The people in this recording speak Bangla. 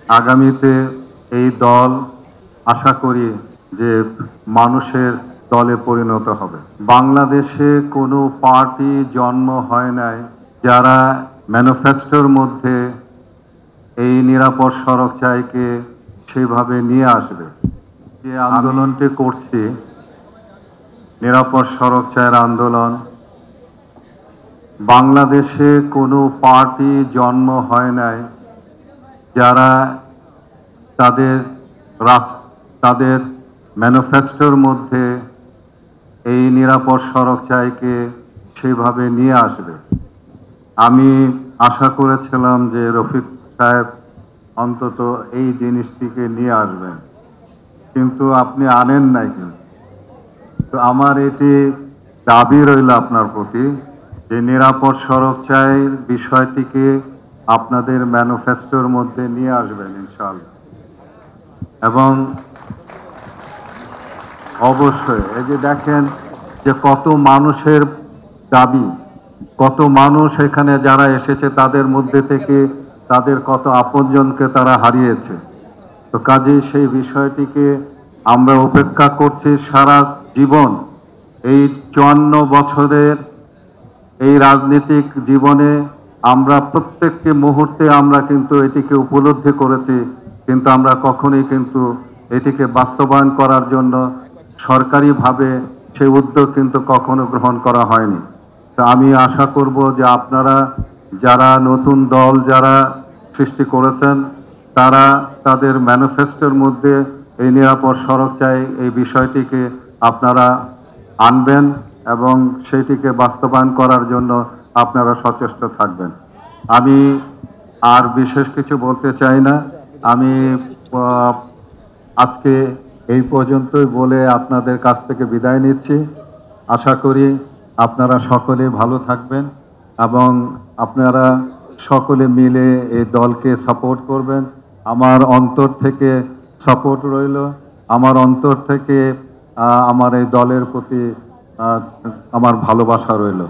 আগামীতে এই দল আশা করি যে মানুষের দলে পরিণত হবে। বাংলাদেশে কোনো পার্টি জন্ম হয় নাই যারা ম্যানিফেস্টোর মধ্যে এই নিরাপদ সড়ক চাইকে সেভাবে নিয়ে আসবে। যে আন্দোলনটি করছি, নিরাপদ সড়ক চায়ের আন্দোলন, বাংলাদেশে কোনো পার্টি জন্ম হয় নাই যারা তাদের ম্যানিফেস্টোর মধ্যে এই নিরাপদ সড়ক চাইকে সেভাবে নিয়ে আসবে। আমি আশা করেছিলাম যে রফিক সাহেব অন্তত এই জিনিসটিকে নিয়ে আসবেন, কিন্তু আপনি আনেন নাই। তো আমার এটি দাবি রইল আপনার প্রতি যে নিরাপদ সড়ক চাইয়ের বিষয়টিকে আপনাদের ম্যানিফেস্টোর মধ্যে নিয়ে আসবেন ইনশাআল্লাহ। এবং অবশ্যই এই যে দেখেন যে কত মানুষের দাবি, কত মানুষ এখানে যারা এসেছে তাদের মধ্যে থেকে তাদের কত আপনজনকে তারা হারিয়েছে। তো কাজেই সেই বিষয়টিকে আমরা উপেক্ষা করছি সারা জীবন। এই 54 বছরের এই রাজনৈতিক জীবনে আমরা প্রত্যেকটি মুহূর্তে আমরা কিন্তু এটিকে উপলব্ধি করেছি, কিন্তু আমরা কখনোই কিন্তু এটিকে বাস্তবায়ন করার জন্য সরকারিভাবে সেই উদ্যোগ কিন্তু কখনো গ্রহণ করা হয়নি। তো আমি আশা করব যে আপনারা যারা নতুন দল যারা সৃষ্টি করেছেন তারা তাদের ম্যানিফেস্টোর মধ্যে এই নিরাপদ সড়ক চাই এই বিষয়টিকে আপনারা আনবেন এবং সেইটিকে বাস্তবায়ন করার জন্য আপনারা সচেষ্ট থাকবেন। আমি আর বিশেষ কিছু বলতে চাই না। আমি আজকে এই পর্যন্তই বলে আপনাদের কাছ থেকে বিদায় নিচ্ছি। আশা করি আপনারা সকলে ভালো থাকবেন এবং আপনারা সকলে মিলে এই দলকে সাপোর্ট করবেন। আমার অন্তর থেকে সাপোর্ট রইল, আমার অন্তর থেকে আমার এই দলের প্রতি আমার ভালোবাসা রইল।